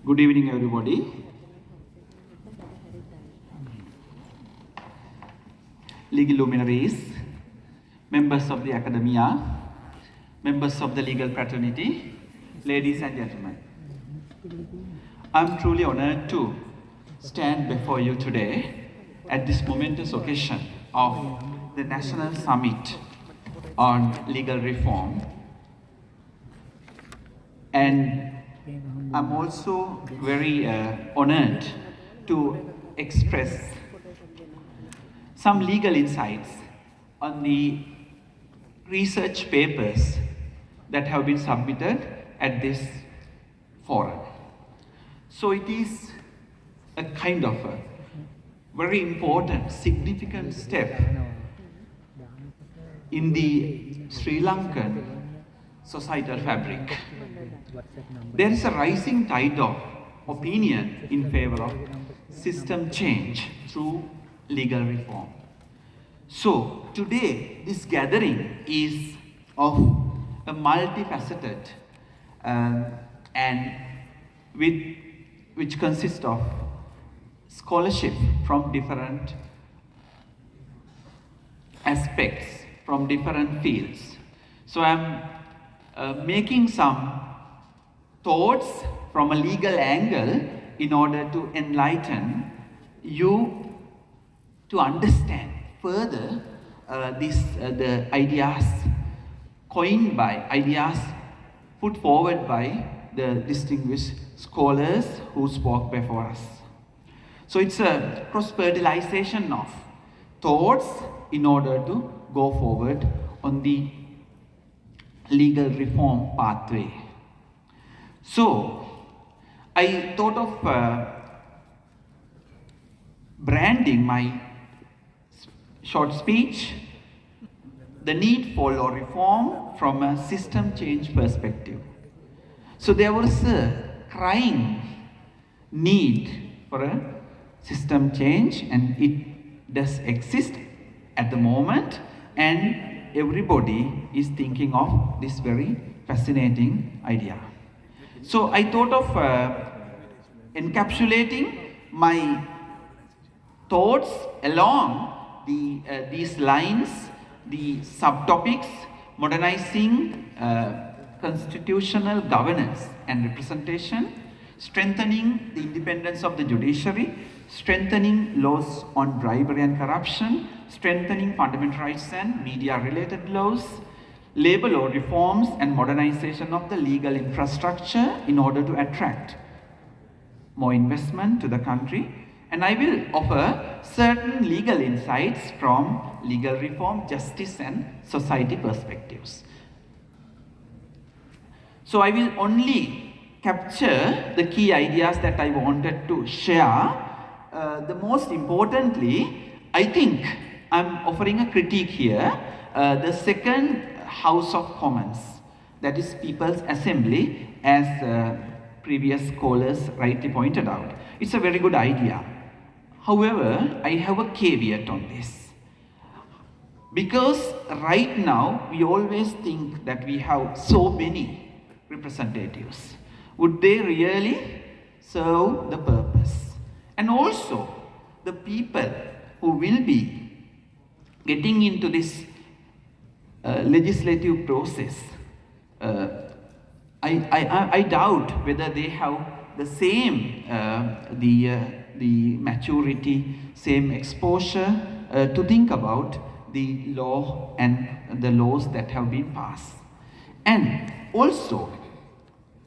Good evening, everybody. Legal luminaries, members of the academia, members of the legal fraternity, ladies and gentlemen. I'm truly honored to stand before you today at this momentous occasion of the National Summit on Legal Reform. And I'm also very honored to express some legal insights on the research papers that have been submitted at this forum. So it is a kind of a very important, significant step in the Sri Lankan societal fabric. There is a rising tide of opinion in favor of system change through legal reform. So today, this gathering is of a multifaceted and which consists of scholarship from different aspects, from different fields. So I'm making some thoughts from a legal angle in order to enlighten you to understand further the ideas coined by, ideas put forward by the distinguished scholars who spoke before us. So it's a cross-fertilization of thoughts in order to go forward on the legal reform pathway. So I thought of branding my short speech, the need for law reform from a system change perspective. So there was a crying need for a system change, and it does exist at the moment, and everybody is thinking of this very fascinating idea. So I thought of encapsulating my thoughts along these lines, the subtopics: modernizing constitutional governance and representation, strengthening the independence of the judiciary, strengthening laws on bribery and corruption, strengthening fundamental rights and media-related laws, labor law reforms, and modernization of the legal infrastructure in order to attract more investment to the country. And I will offer certain legal insights from legal reform, justice, and society perspectives. So I will only capture the key ideas that I wanted to share. The most importantly, I think I'm offering a critique here. The second House of Commons, that is People's Assembly, as previous scholars rightly pointed out. It's a very good idea. However, I have a caveat on this. Because right now, we always think that we have so many representatives. Would they really serve the purpose? And also, the people who will be getting into this legislative process, I doubt whether they have the same the maturity, same exposure to think about the law and the laws that have been passed. And also,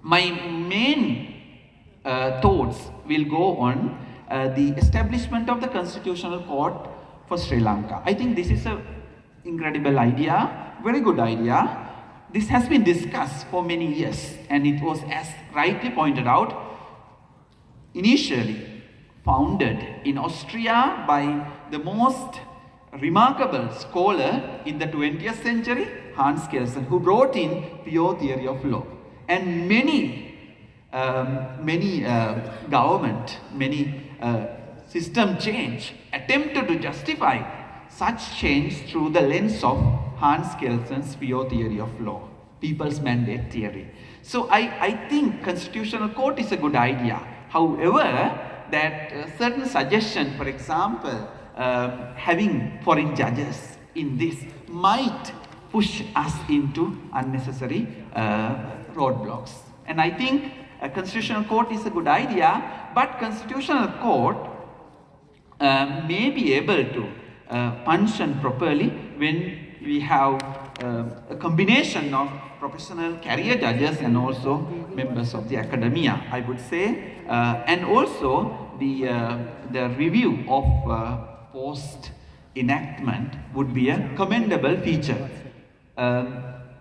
my main thoughts will go on the establishment of the Constitutional Court for Sri Lanka. I think this is an incredible idea, very good idea. This has been discussed for many years, and it was, as rightly pointed out, initially founded in Austria by the most remarkable scholar in the 20th century, Hans Kelsen, who brought in pure theory of law. And many government, many system change attempted to justify such change through the lens of Hans Kelsen's pure theory of law, people's mandate theory. So I think constitutional court is a good idea. However, that certain suggestion, for example, having foreign judges in this might push us into unnecessary roadblocks. And I think a constitutional court is a good idea, but constitutional court may be able to function properly when we have a combination of professional career judges and also members of the academia, I would say, and also the review of post enactment would be a commendable feature.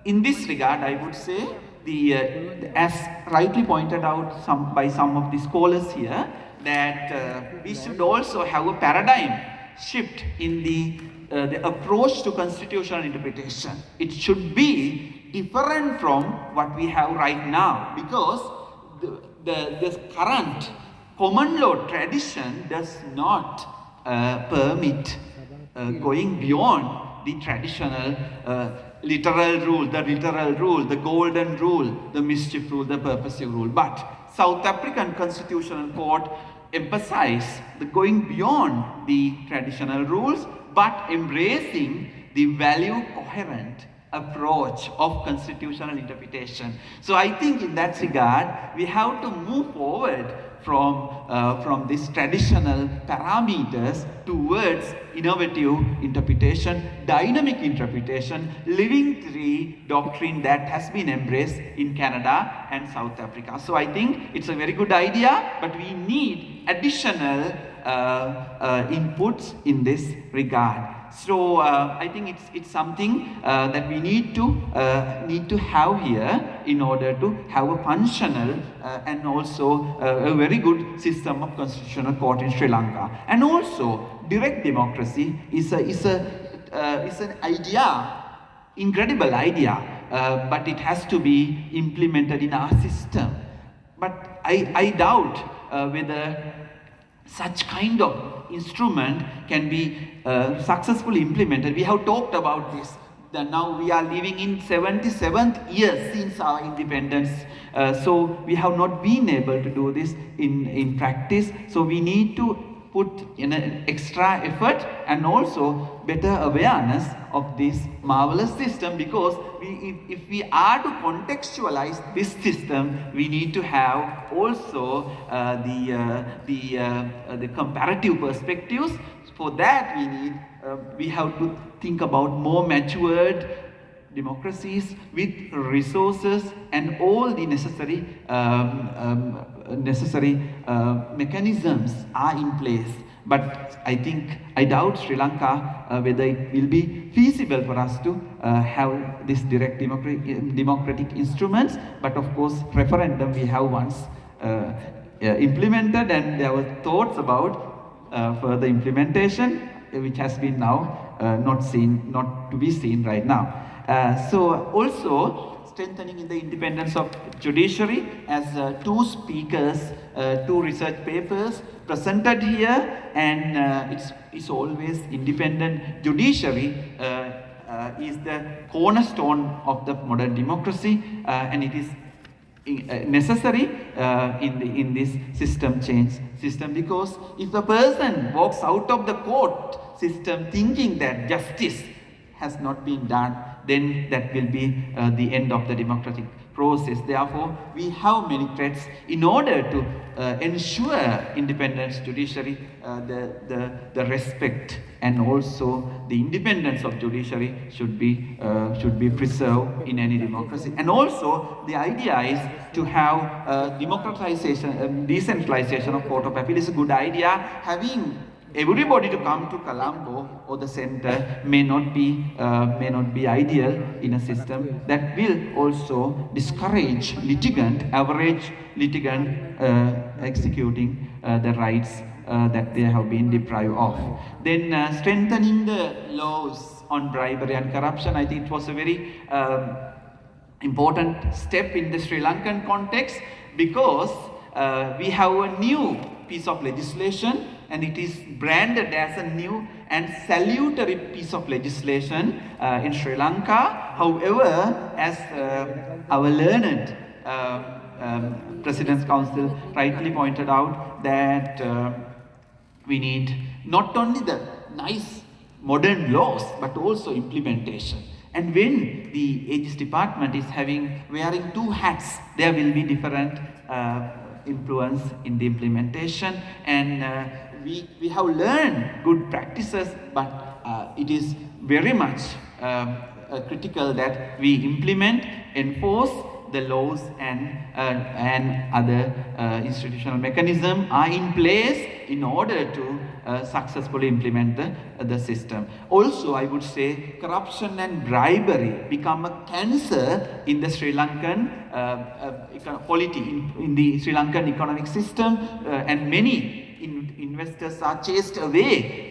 In this regard, I would say, as rightly pointed out by some of the scholars here, that we should also have a paradigm shift in the approach to constitutional interpretation. It should be different from what we have right now, because the current common law tradition does not permit going beyond the traditional literal rule, the golden rule, the mischief rule, the purposive rule. But South African Constitutional Court emphasized the going beyond the traditional rules, but embracing the value coherent approach of constitutional interpretation. So I think in that regard, we have to move forward from these traditional parameters towards innovative interpretation, dynamic interpretation, living theory doctrine that has been embraced in Canada and South Africa. So I think it's a very good idea, but we need additional inputs in this regard. So I think it's something that we need to have here in order to have a functional and also a very good system of constitutional court in Sri Lanka. And also, direct democracy is an idea, incredible idea, but it has to be implemented in our system. But I doubt whether such kind of instrument can be successfully implemented. We have talked about this. Now we are living in 77th year since our independence. So we have not been able to do this in practice. So we need to put in an extra effort and also better awareness of this marvelous system, because if we are to contextualize this system, we need to have also the comparative perspectives. For that, we have to think about more matured democracies with resources and all the necessary mechanisms are in place. But I doubt Sri Lanka whether it will be feasible for us to have this direct democratic instruments. But of course, referendum we have once implemented, and there were thoughts about further implementation, which has been now not to be seen right now. So also strengthening in the independence of judiciary, as two speakers, two research papers presented here, and it's always independent judiciary is the cornerstone of the modern democracy, and it is necessary in this system change system, because if a person walks out of the court system thinking that justice has not been done, then that will be the end of the democratic process. Therefore, we have many threats. In order to ensure independence judiciary, the respect and also the independence of judiciary should be preserved in any democracy. And also, the idea is to have democratization, decentralization of Court of Appeal is a good idea. Having everybody to come to Colombo or the center may not be ideal in a system that will also discourage average litigant executing the rights that they have been deprived of. Then strengthening the laws on bribery and corruption, I think it was a very important step in the Sri Lankan context, because we have a new piece of legislation, and it is branded as a new and salutary piece of legislation in Sri Lanka. However, as our learned President's Council rightly pointed out that we need not only the nice modern laws but also implementation. And when the Aegis department is wearing two hats, there will be different influence in the implementation. And we have learned good practices, but it is very much critical that we implement, enforce the laws, and other institutional mechanisms are in place in order to successfully implement the system. Also, I would say corruption and bribery become a cancer in the Sri Lankan polity, in the Sri Lankan economic system, and many investors are chased away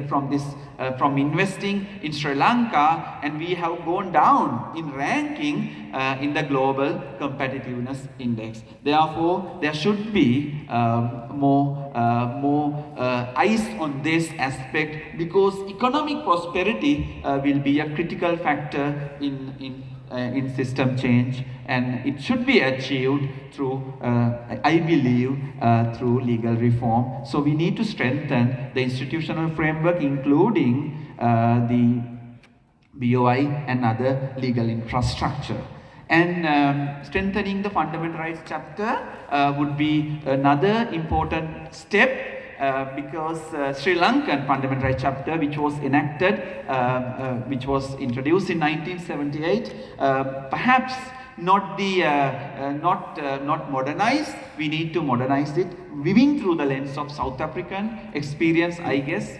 from investing in Sri Lanka, and we have gone down in ranking in the global competitiveness index. Therefore, there should be more eyes on this aspect, because economic prosperity will be a critical factor in system change, and it should be achieved through, I believe, through legal reform. So we need to strengthen the institutional framework, including the BOI and other legal infrastructure. And strengthening the fundamental rights chapter would be another important step, because Sri Lankan fundamental rights chapter, which was enacted, which was introduced in 1978, perhaps not modernized. We need to modernize it, viewing through the lens of South African experience, I guess,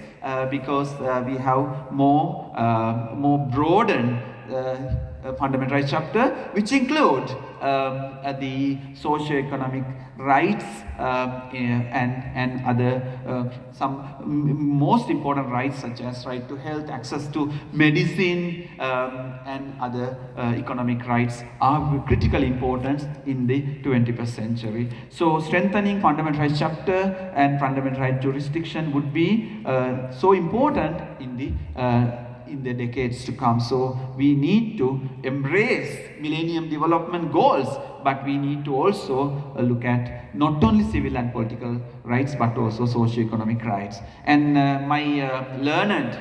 because we have more broadened fundamental rights chapter, which include the socio-economic rights and other some most important rights, such as right to health, access to medicine, and other economic rights are critically important in the 21st century. So strengthening fundamental rights chapter and fundamental rights jurisdiction would be so important in the decades to come. So we need to embrace Millennium Development Goals, but we need to also look at not only civil and political rights but also socio-economic rights. And my learned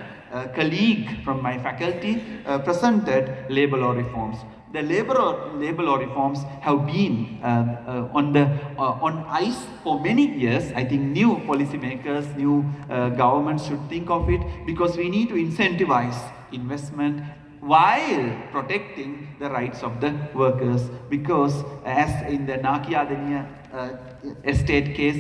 colleague from my faculty presented labor law reforms. The labor law reforms have been on ice for many years. I think new policymakers, new governments should think of it, because we need to incentivize investment while protecting the rights of the workers. Because as in the Nakia estate case,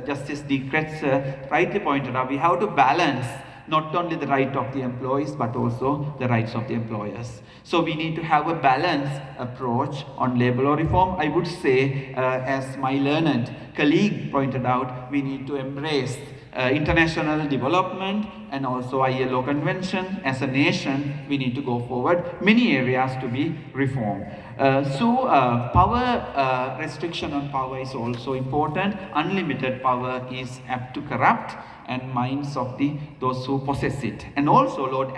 Justice De Kretser rightly pointed out, we have to balance not only the right of the employees but also the rights of the employers. So we need to have a balanced approach on labor law reform. I would say, as my learned colleague pointed out, we need to embrace international development and also ILO convention. As a nation, we need to go forward. Many areas to be reformed. Power restriction on power is also important. Unlimited power is apt to corrupt and minds of those who possess it. And also Lord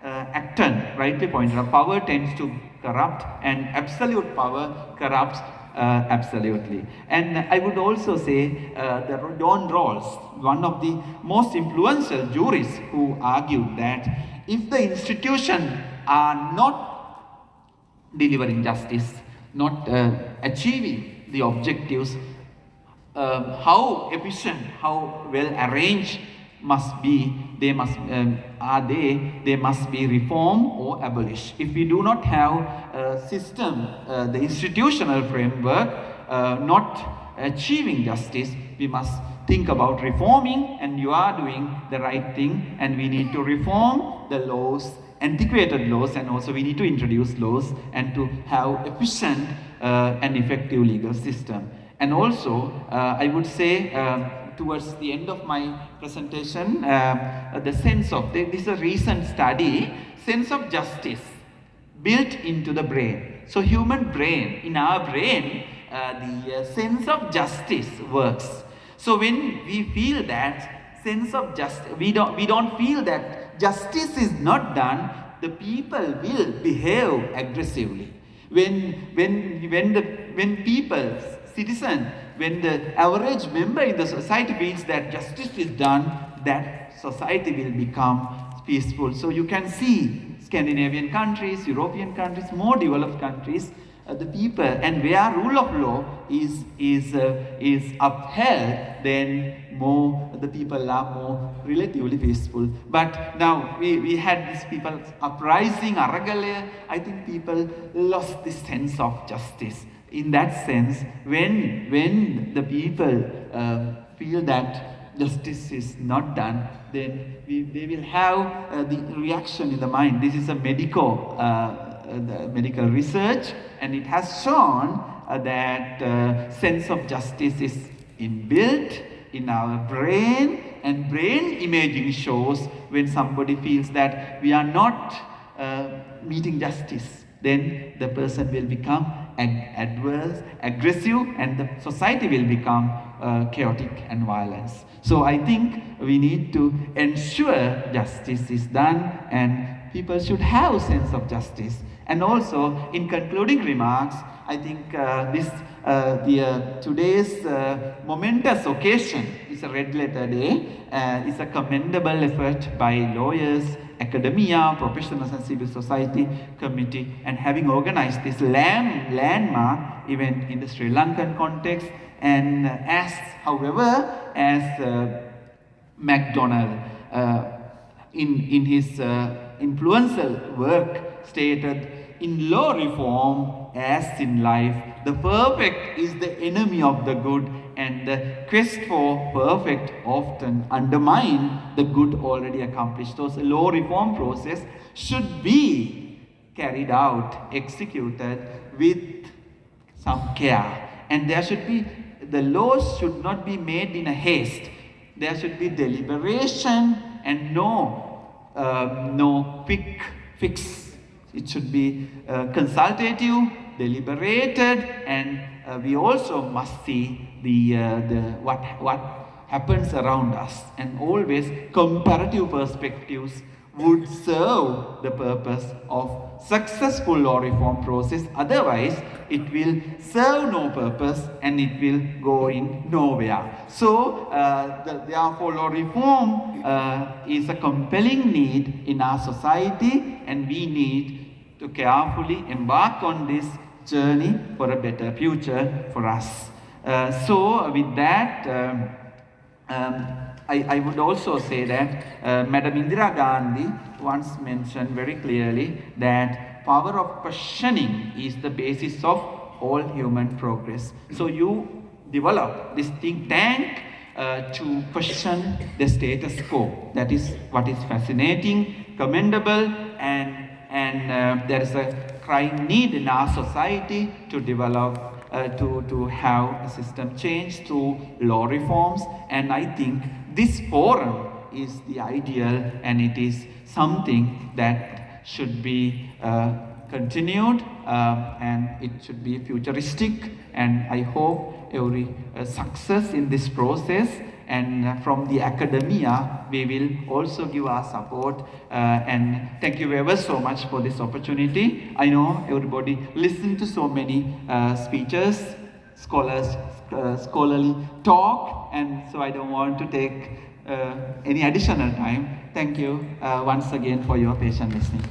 Acton rightly pointed out, power tends to corrupt, and absolute power corrupts absolutely. And I would also say that John Rawls, one of the most influential jurists, who argued that if the institutions are not delivering justice, not achieving the objectives, how efficient, how well arranged must be, they must be reformed or abolished. If we do not have a system, the institutional framework not achieving justice, we must think about reforming, and you are doing the right thing, and we need to reform the laws, antiquated laws, and also we need to introduce laws and to have efficient and effective legal system. And also, I would say, towards the end of my presentation, the sense of, this is a recent study, sense of justice built into the brain. So human brain, in our brain, the sense of justice works. So when we feel that sense of justice, we don't feel that justice is not done, the people will behave aggressively. When people, citizen, when the average member in the society feels that justice is done, that society will become peaceful. So you can see Scandinavian countries, European countries, more developed countries, the people, and where rule of law is upheld, then the people are more relatively peaceful. But now we had these people uprising, Aragale. I think people lost the sense of justice. In that sense, when the people feel that justice is not done, then they will have the reaction in the mind. This is a medical research, and it has shown that sense of justice is inbuilt in our brain, and brain imaging shows when somebody feels that we are not meeting justice, then the person will become adverse, aggressive, and the society will become chaotic and violent. So I think we need to ensure justice is done, and people should have a sense of justice. And also, in concluding remarks, I think today's momentous occasion is a Red Letter Day. It's a commendable effort by lawyers, academia, professionals, and civil society committee, and having organized this landmark event in the Sri Lankan context. And as MacDonald in his influential work stated, in law reform as in life, the perfect is the enemy of the good, and the quest for perfect often undermine the good already accomplished. So the law reform process should be carried out, executed with some care, and the laws should not be made in a haste. There should be deliberation and no quick fix. It should be consultative, deliberated, and we also must see what happens around us. And always comparative perspectives would serve the purpose of successful law reform process. Otherwise, it will serve no purpose and it will go in nowhere. So, therefore, law reform is a compelling need in our society, and we need to carefully embark on this journey for a better future for us. So, with that, I would also say that Madam Indira Gandhi once mentioned very clearly that power of questioning is the basis of all human progress. So you develop this think tank to question the status quo. That is what is fascinating, commendable, and there is a crying need in our society to develop to have a system change through law reforms. And I think this forum is the ideal, and it is something that should be continued, and it should be futuristic. And I hope every success in this process, and from the academia we will also give our support, and thank you ever so much for this opportunity. I know everybody listened to so many speeches, scholarly talk, and so I don't want to take any additional time. Thank you once again for your patient listening.